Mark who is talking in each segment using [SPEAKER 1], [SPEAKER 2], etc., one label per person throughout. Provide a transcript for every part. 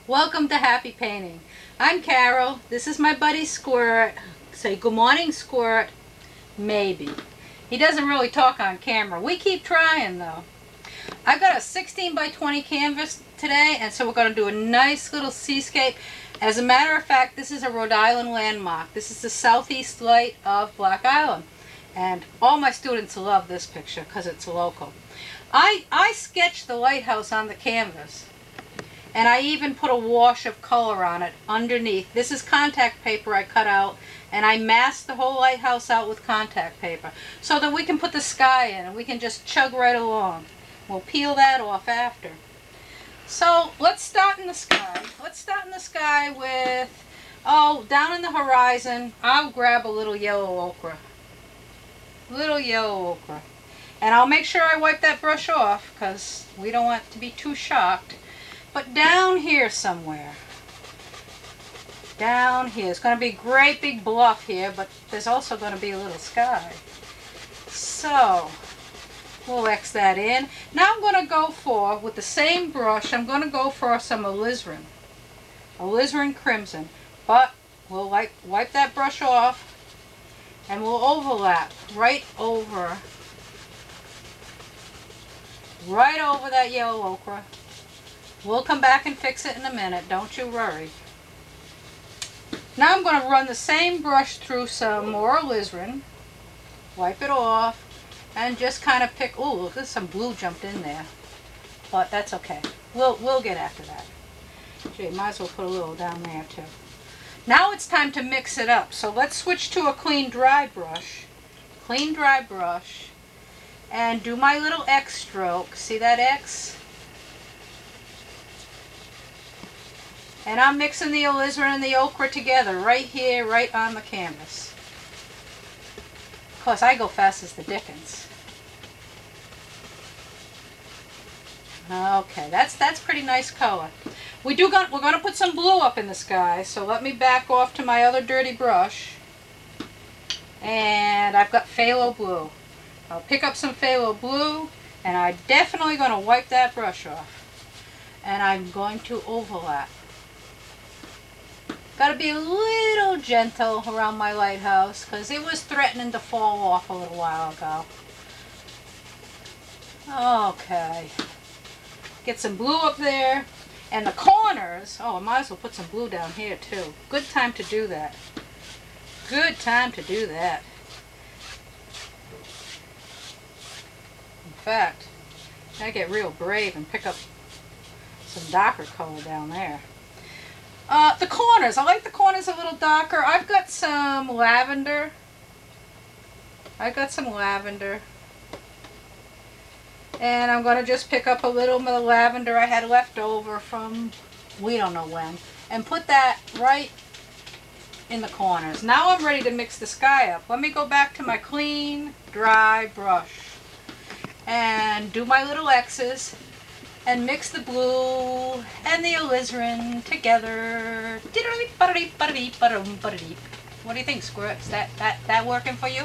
[SPEAKER 1] Welcome to Happy Painting. I'm Carol. This is my buddy Squirt. Say good morning, Squirt. Maybe. He doesn't really talk on camera. We keep trying though. I've got a 16 by 20 canvas today, and so we're going to do a nice little seascape. As a matter of fact, this is a Rhode Island landmark. This is the southeast light of Black Island. And all my students love this picture because it's local. I sketched the lighthouse on the canvas. And I even put a wash of color on it underneath. This is contact paper I cut out, and I masked the whole lighthouse out with contact paper so that we can put the sky in and we can just chug right along. We'll peel that off after. So let's start in the sky. Let's start in the sky with, down in the horizon, I'll grab a little yellow ochre. Little yellow ochre. And I'll make sure I wipe that brush off because we don't want to be too shocked. But down here somewhere, down here, it's going to be a great big bluff here, but there's also going to be a little sky. So, we'll X that in. Now I'm going to go for, with the same brush, I'm going to go for some alizarin. Alizarin crimson. But we'll wipe that brush off, and we'll overlap right over that yellow ochre. We'll come back and fix it in a minute, don't you worry. Now I'm going to run the same brush through some more alizarin, wipe it off, and just kind of pick, ooh, look, there's some blue jumped in there. But that's okay. We'll get after that. Gee, might as well put a little down there too. Now it's time to mix it up. So let's switch to a clean dry brush. Clean dry brush. And do my little X stroke. See that X? And I'm mixing the alizarin and the ochre together right here, right on the canvas. Of course, I go fast as the dickens. Okay, that's pretty nice color. We're going to put some blue up in the sky, so let me back off to my other dirty brush. And I've got phthalo blue. I'll pick up some phthalo blue, and I'm definitely going to wipe that brush off. And I'm going to overlap. Got to be a little gentle around my lighthouse because it was threatening to fall off a little while ago. Okay. Get some blue up there. And the corners, I might as well put some blue down here too. Good time to do that. Good time to do that. In fact, I get real brave and pick up some darker color down there. The corners. I like the corners a little darker. I've got some lavender. And I'm going to just pick up a little bit of lavender I had left over from we don't know when. And put that right in the corners. Now I'm ready to mix the sky up. Let me go back to my clean, dry brush. And do my little X's. And mix the blue and the alizarin together. What do you think, Squirt? Is that working for you?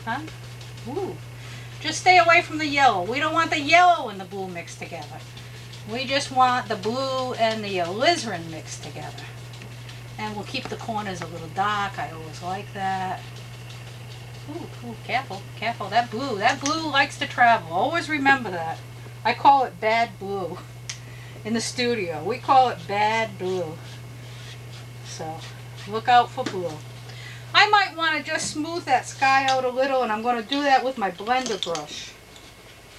[SPEAKER 1] Huh? Ooh. Just stay away from the yellow. We don't want the yellow and the blue mixed together. We just want the blue and the alizarin mixed together. And we'll keep the corners a little dark. I always like that. Ooh, careful, careful. That blue likes to travel. Always remember that. I call it bad blue in the studio. We call it bad blue. So look out for blue. I might want to just smooth that sky out a little, and I'm going to do that with my blender brush.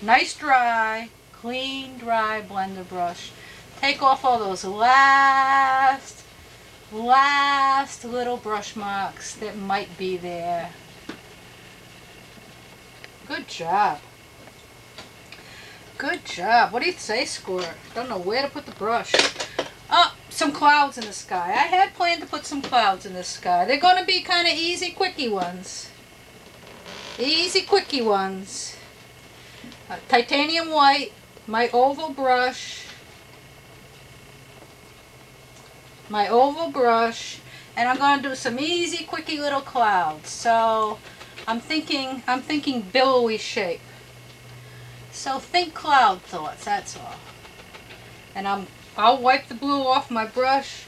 [SPEAKER 1] Nice dry, clean dry blender brush. Take off all those last little brush marks that might be there. Good job. Good job. What do you say, Squirt? Don't know where to put the brush. Some clouds in the sky. I had planned to put some clouds in the sky. They're going to be kind of easy, quickie ones. Easy, quickie ones. Titanium white, my oval brush. And I'm going to do some easy, quickie little clouds. So I'm thinking billowy shape. So think cloud thoughts, that's all. And I'm I'll wipe the blue off my brush,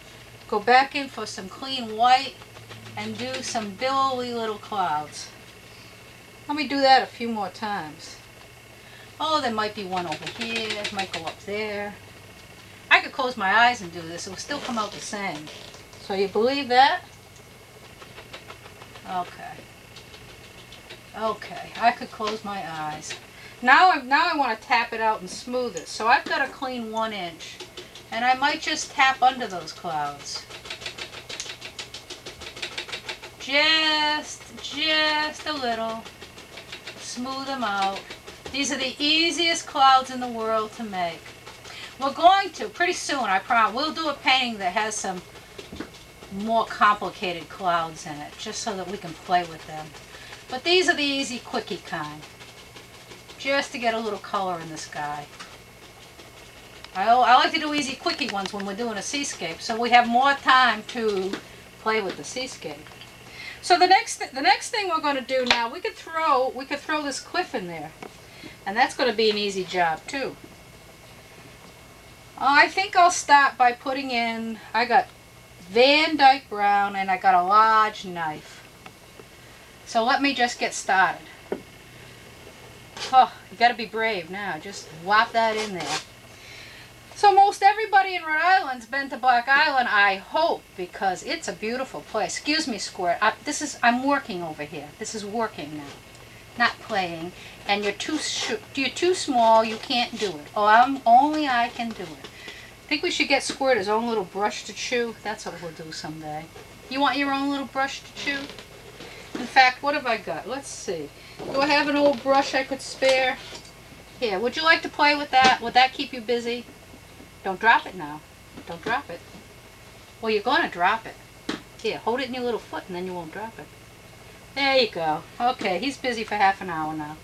[SPEAKER 1] go back in for some clean white, and do some billowy little clouds. Let me do that a few more times. Oh, there might be one over here, it might go up there. I could close my eyes and do this, it would still come out the same. So you believe that? Okay. Okay, I could close my eyes. Now I want to tap it out and smooth it. So I've got to clean 1 inch. And I might just tap under those clouds. Just a little. Smooth them out. These are the easiest clouds in the world to make. We're going to, pretty soon, I promise, we'll do a painting that has some more complicated clouds in it, just so that we can play with them. But these are the easy, quickie kind. Just to get a little color in the sky. I like to do easy, quickie ones when we're doing a seascape, so we have more time to play with the seascape. So the next thing we're going to do now, we could throw this cliff in there, and that's going to be an easy job too. I think I'll start by putting in. I got Van Dyke brown and I got a large knife. So let me just get started. Oh, you got to be brave now. Just whop that in there. So most everybody in Rhode Island's been to Black Island, I hope, because it's a beautiful place. Excuse me, Squirt. I'm working over here. This is working now, not playing. And you're too small. You can't do it. Oh, only I can do it. I think we should get Squirt his own little brush to chew. That's what we'll do someday. You want your own little brush to chew? In fact, what have I got? Let's see. Do I have an old brush I could spare? Here, would you like to play with that? Would that keep you busy? Don't drop it now. Don't drop it. Well, you're going to drop it. Here, hold it in your little foot and then you won't drop it. There you go. Okay, he's busy for half an hour now.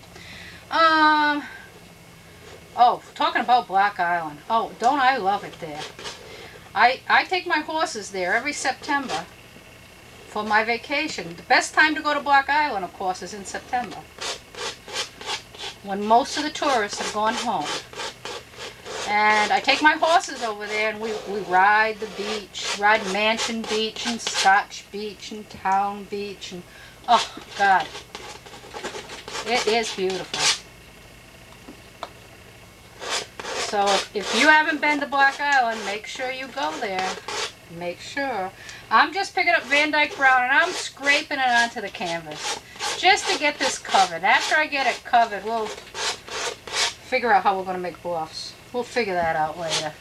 [SPEAKER 1] Oh, talking about Black Island. Oh, don't I love it there. I take my horses there every September for my vacation. The best time to go to Black Island, of course, is in September, when most of the tourists have gone home. And I take my horses over there and we ride the beach, ride Mansion Beach and Scotch Beach and Town Beach. And oh, God, it is beautiful. So if you haven't been to Black Island, make sure you go there. Make sure. I'm just picking up Van Dyke brown and I'm scraping it onto the canvas just to get this covered. After I get it covered, we'll figure out how we're going to make bluffs. We'll figure that out later.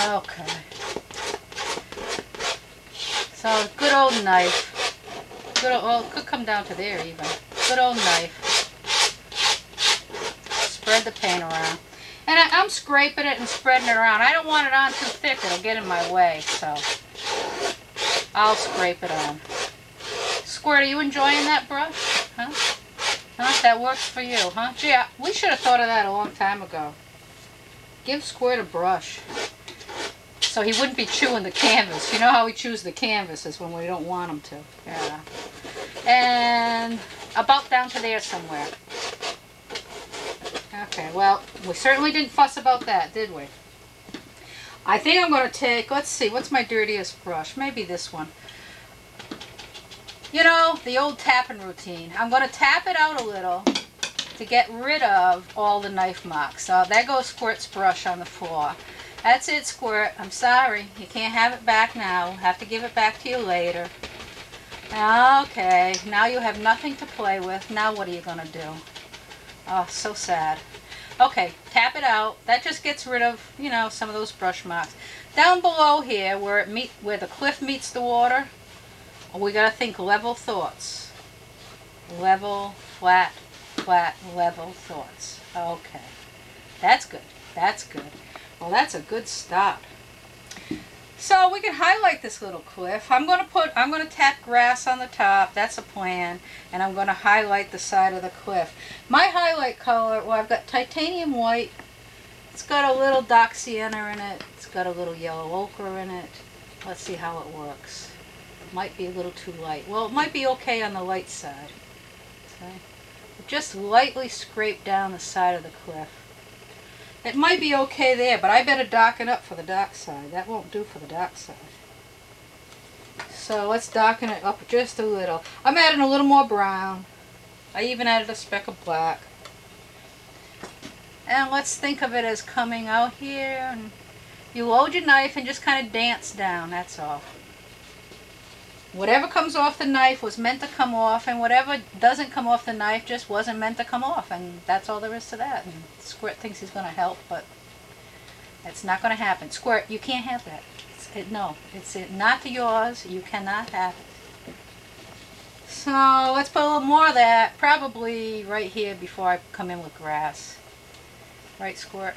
[SPEAKER 1] Okay. So, good old knife. Good old, well, it could come down to there even. Good old knife. Spread the paint around. And I'm scraping it and spreading it around. I don't want it on too thick. It'll get in my way, so I'll scrape it on. Squirt, are you enjoying that brush? Huh? Huh? That works for you, huh? Gee, we should have thought of that a long time ago. Give Squirt a brush so he wouldn't be chewing the canvas. You know how he chews the canvas is when we don't want him to. Yeah. And about down to there somewhere. Okay, well, we certainly didn't fuss about that, did we? I think I'm going to take, let's see, what's my dirtiest brush? Maybe this one. You know, the old tapping routine. I'm going to tap it out a little to get rid of all the knife marks. So there goes Squirt's brush on the floor. That's it, Squirt. I'm sorry. You can't have it back now. Have to give it back to you later. Okay, now you have nothing to play with. Now what are you going to do? Oh, so sad. Okay, tap it out. That just gets rid of, you know, some of those brush marks. Down below here, where the cliff meets the water, we got to think level thoughts. Level, flat, flat, level thoughts. Okay. That's good. That's good. Well, that's a good start. So we can highlight this little cliff. I'm going to tap grass on the top. That's a plan. And I'm going to highlight the side of the cliff. My highlight color, well, I've got titanium white. It's got a little dark sienna in it. It's got a little yellow ochre in it. Let's see how it works. Might be a little too light. Well, it might be okay on the light side. Okay. Just lightly scrape down the side of the cliff. It might be okay there, but I better darken up for the dark side. That won't do for the dark side. So let's darken it up just a little. I'm adding a little more brown. I even added a speck of black. And let's think of it as coming out here. And you load your knife and just kind of dance down, that's all. Whatever comes off the knife was meant to come off, and whatever doesn't come off the knife just wasn't meant to come off, and that's all there is to that. And Squirt thinks he's going to help, but it's not going to happen. Squirt, you can't have that. No, it's not yours. You cannot have it. So let's put a little more of that, probably right here before I come in with grass. Right, Squirt?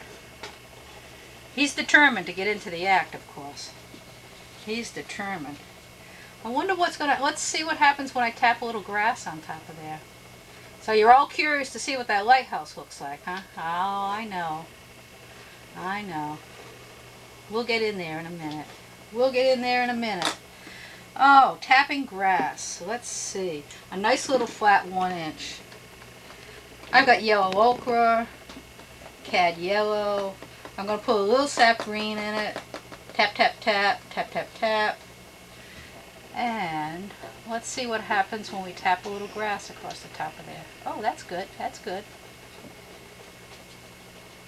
[SPEAKER 1] He's determined to get into the act, of course. He's determined. I wonder what's gonna, let's see what happens when I tap a little grass on top of there. So you're all curious to see what that lighthouse looks like, huh? Oh, I know. I know. We'll get in there in a minute. We'll get in there in a minute. Oh, tapping grass. So let's see. A nice little flat 1-inch. I've got yellow ochre, cad yellow. I'm going to put a little sap green in it. Tap, tap, tap, tap, tap, tap. And let's see what happens when we tap a little grass across the top of there. Oh, that's good. That's good.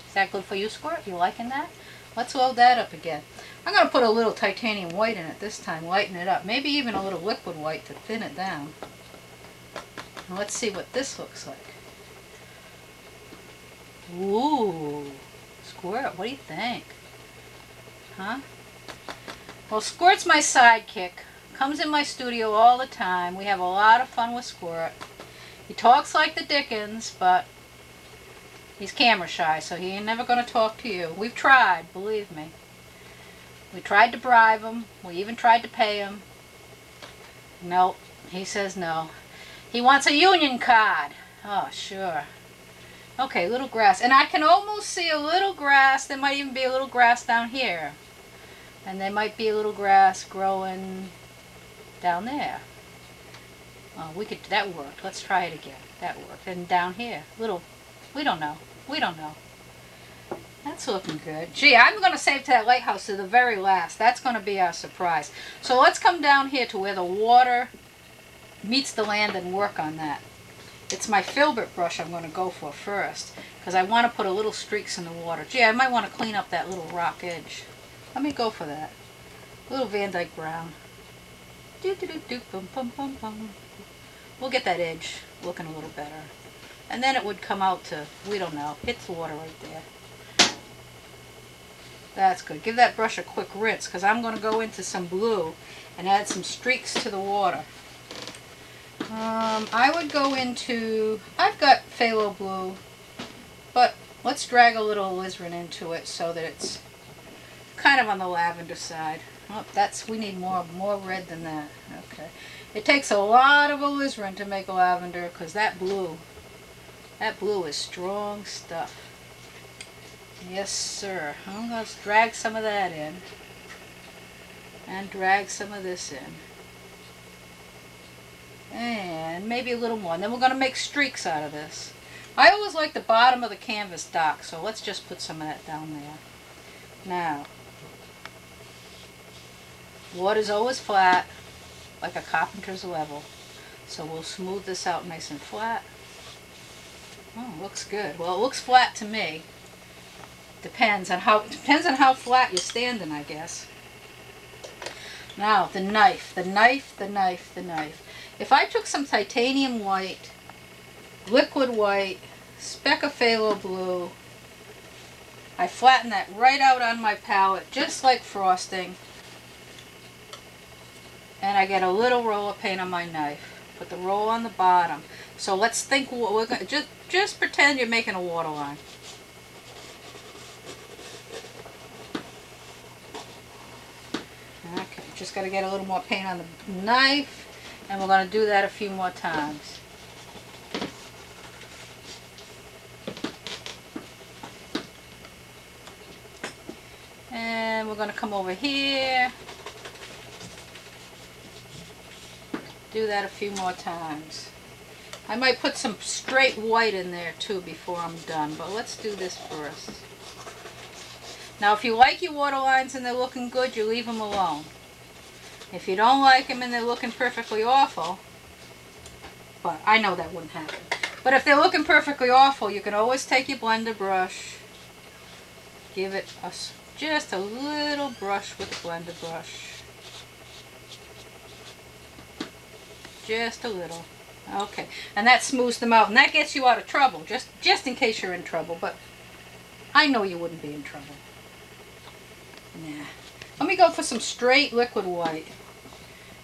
[SPEAKER 1] Is that good for you, Squirt? You liking that? Let's load that up again. I'm going to put a little titanium white in it this time, lighten it up. Maybe even a little liquid white to thin it down. And let's see what this looks like. Ooh, Squirt, what do you think? Huh? Well, Squirt's my sidekick. Comes in my studio all the time. We have a lot of fun with Squirt. He talks like the Dickens, but he's camera shy, so he ain't never going to talk to you. We've tried, believe me. We tried to bribe him. We even tried to pay him. Nope, he says no. He wants a union card. Oh, sure. Okay, little grass. And I can almost see a little grass. There might even be a little grass down here. And there might be a little grass growing down there. Oh, that worked. Let's try it again. That worked. And down here, little, we don't know. We don't know. That's looking good. Gee, I'm going to save to that lighthouse to the very last. That's going to be our surprise. So let's come down here to where the water meets the land and work on that. It's my filbert brush I'm going to go for first, because I want to put a little streaks in the water. Gee, I might want to clean up that little rock edge. Let me go for that. A little Van Dyke brown. We'll get that edge looking a little better. And then it would come out to, we don't know, hit the water right there. That's good. Give that brush a quick rinse, because I'm going to go into some blue and add some streaks to the water. I would go into, I've got phthalo blue, but let's drag a little alizarin into it so that it's kind of on the lavender side. Oh, we need more red than that. Okay. It takes a lot of alizarin to make a lavender, because that blue is strong stuff. Yes, sir. I'm going to drag some of that in. And drag some of this in. And maybe a little more. And then we're going to make streaks out of this. I always like the bottom of the canvas dark, so let's just put some of that down there. Now, water's always flat, like a carpenter's level. So we'll smooth this out nice and flat. Oh, looks good. Well, it looks flat to me. Depends on how flat you're standing, I guess. Now, the knife. If I took some titanium white, liquid white, speck of phthalo blue, I flatten that right out on my palette, just like frosting, and I get a little roll of paint on my knife. Put the roll on the bottom. So let's think, we're gonna, just pretend you're making a water line. Okay, just got to get a little more paint on the knife. And we're going to do that a few more times. And we're going to come over here. Do that a few more times. I might put some straight white in there too before I'm done, but let's do this first. Now if you like your water lines and they're looking good, you leave them alone. If you don't like them and they're looking perfectly awful, but I know that wouldn't happen. But if they're looking perfectly awful, you can always take your blender brush, give it just a little brush with the blender brush. Just a little. Okay, and that smooths them out, and that gets you out of trouble, just in case you're in trouble, but I know you wouldn't be in trouble. Nah. Let me go for some straight liquid white,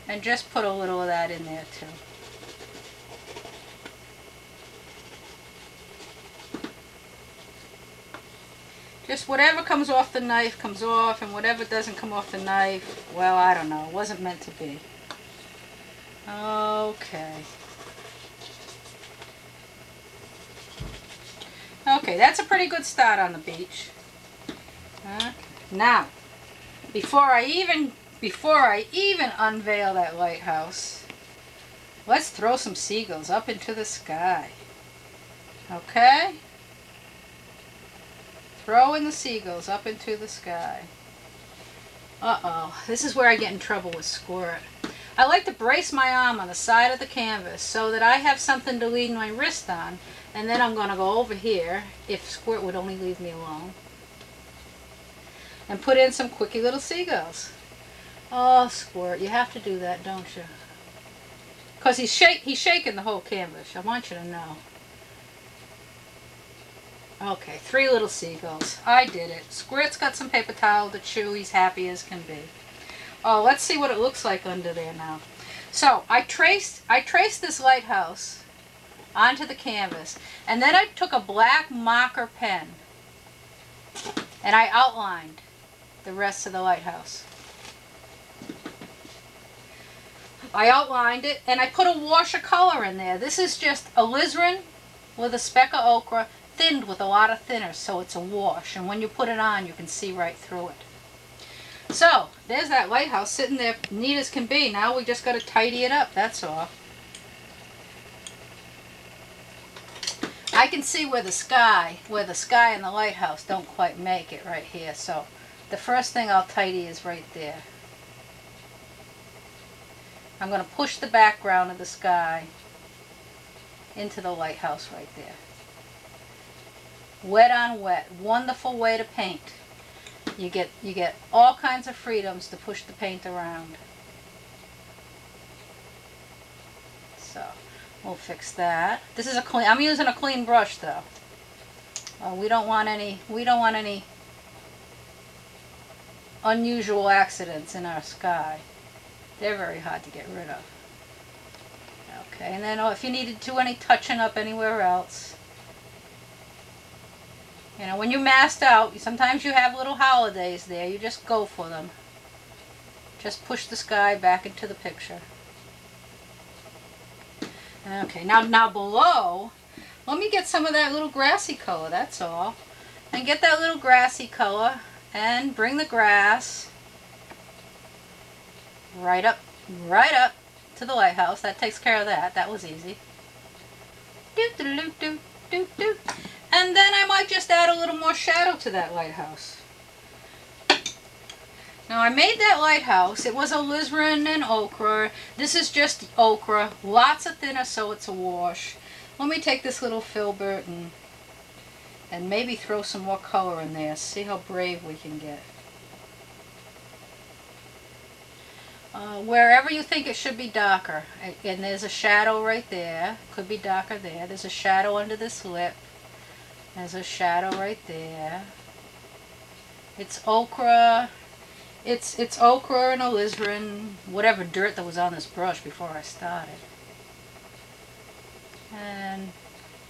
[SPEAKER 1] and just put a little of that in there too. Just whatever comes off the knife comes off, and whatever doesn't come off the knife, well, I don't know, it wasn't meant to be. Okay. Okay, that's a pretty good start on the beach. Okay. Now, before I even unveil that lighthouse, let's throw some seagulls up into the sky. Okay? Throwing the seagulls up into the sky. Uh-oh, this is where I get in trouble with Squirt. I like to brace my arm on the side of the canvas so that I have something to lean my wrist on, and then I'm going to go over here, if Squirt would only leave me alone, and put in some quickie little seagulls. Oh, Squirt, you have to do that, don't you? Because he's shaking the whole canvas, I want you to know. Okay, 3 little seagulls. I did it. Squirt's got some paper towel to chew. He's happy as can be. Oh, let's see what it looks like under there now. So I traced this lighthouse onto the canvas, and then I took a black marker pen and I outlined the rest of the lighthouse. I outlined it and I put a wash of color in there. This is just alizarin with a speck of ochre, thinned with a lot of thinner, so it's a wash, and when you put it on you can see right through it. So there's that lighthouse sitting there neat as can be. Now we just got to tidy it up, that's all. I can see where the sky and the lighthouse don't quite make it right here, so the first thing I'll tidy is right there. I'm going to push the background of the sky into the lighthouse right there. Wet on wet, wonderful way to paint. You get all kinds of freedoms to push the paint around. So we'll fix that. This is I'm using a clean brush though. We don't want any unusual accidents in our sky. They're very hard to get rid of. Okay, and then if you needed to do any touching up anywhere else. You know, when you're masked out, sometimes you have little holidays there. You just go for them. Just push the sky back into the picture. Okay, now below, let me get some of that little grassy color, that's all. And get that little grassy color and bring the grass right up to the lighthouse. That takes care of that. That was easy. Do. And then I might just add a little more shadow to that lighthouse. Now I made that lighthouse. It was alizarin and ochre. This is just ochre. Lots of thinner, so it's a wash. Let me take this little filbert and maybe throw some more color in there. See how brave we can get. Wherever you think it should be darker. And there's a shadow right there. Could be darker there. There's a shadow under this lip. There's a shadow right there. It's ochre. It's ochre and alizarin, whatever dirt that was on this brush before I started. And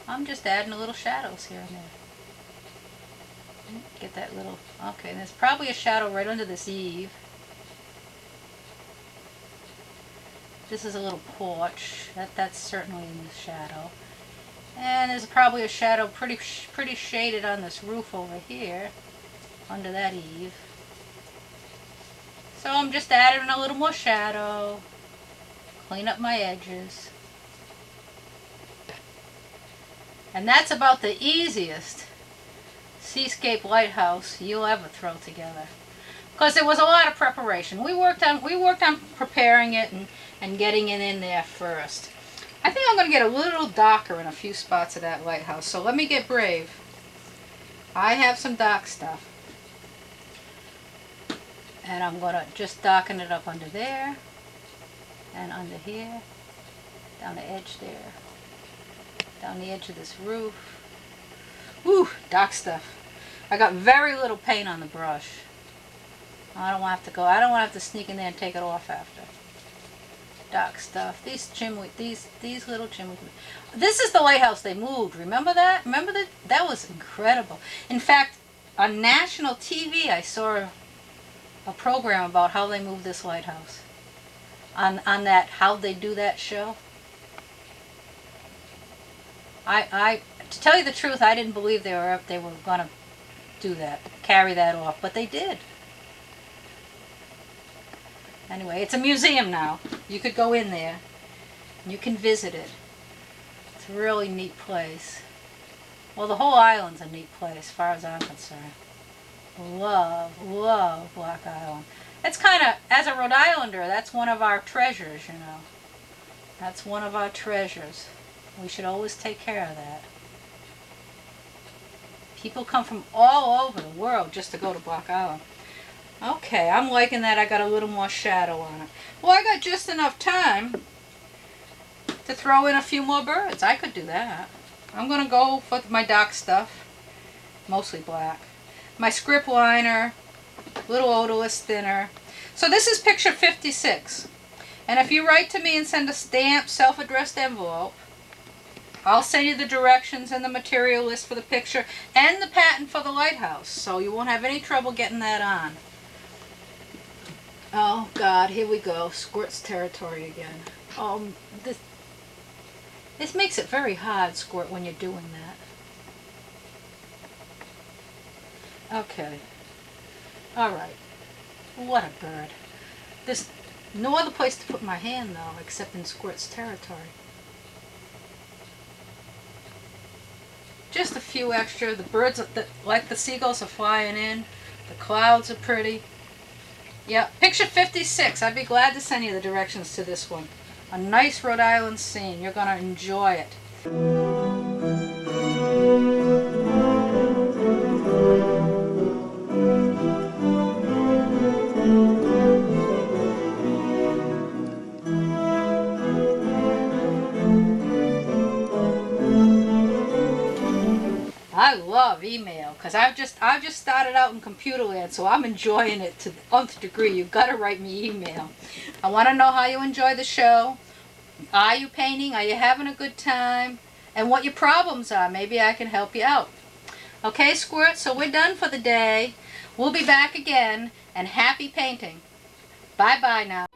[SPEAKER 1] I'm just adding a little shadows here and there. Get that little, okay, there's probably a shadow right under this eave. This is a little porch. That's certainly in the shadow. And there's probably a shadow pretty shaded on this roof over here, under that eave. So I'm just adding a little more shadow, clean up my edges. And that's about the easiest seascape lighthouse you'll ever throw together. Because there was a lot of preparation. We worked on preparing it and getting it in there first. I think I'm going to get a little darker in a few spots of that lighthouse. So let me get brave. I have some dark stuff. And I'm going to just darken it up under there. And under here. Down the edge there. Down the edge of this roof. Woo, dark stuff. I got very little paint on the brush. I don't want to have to sneak in there and take it off after. Dark stuff. These little chimneys. This is the lighthouse they moved. Remember that? Remember that? That was incredible. In fact, on national TV, I saw a program about how they moved this lighthouse. On that, how they do that show. To tell you the truth, I didn't believe they were going to do that, carry that off, but they did. Anyway, it's a museum now. You could go in there. You can visit it. It's a really neat place. Well, the whole island's a neat place, as far as I'm concerned. Love Block Island. It's kind of, as a Rhode Islander, that's one of our treasures, you know. That's one of our treasures. We should always take care of that. People come from all over the world just to go to Block Island. Okay, I'm liking that I got a little more shadow on it. Well, I got just enough time to throw in a few more birds. I could do that. I'm going to go for my dark stuff, mostly black. My script liner, little odorless thinner. So this is picture 56. And if you write to me and send a stamped, self-addressed envelope, I'll send you the directions and the material list for the picture and the patent for the lighthouse. So you won't have any trouble getting that on. Oh God, here we go. Squirt's territory again. This makes it very hard, Squirt, when you're doing that. Okay. Alright. What a bird. There's no other place to put my hand, though, except in Squirt's territory. Just a few extra. The birds, like the seagulls, are flying in. The clouds are pretty. Yeah, picture 56. I'd be glad to send you the directions to this one. A nice Rhode Island scene. You're going to enjoy it. I love email because I've just started out in computer land, so I'm enjoying it to the nth degree. You've got to write me email. I want to know how you enjoy the show. Are you painting? Are you having a good time? And what your problems are. Maybe I can help you out. Okay, Squirt, so we're done for the day. We'll be back again, and happy painting. Bye-bye now.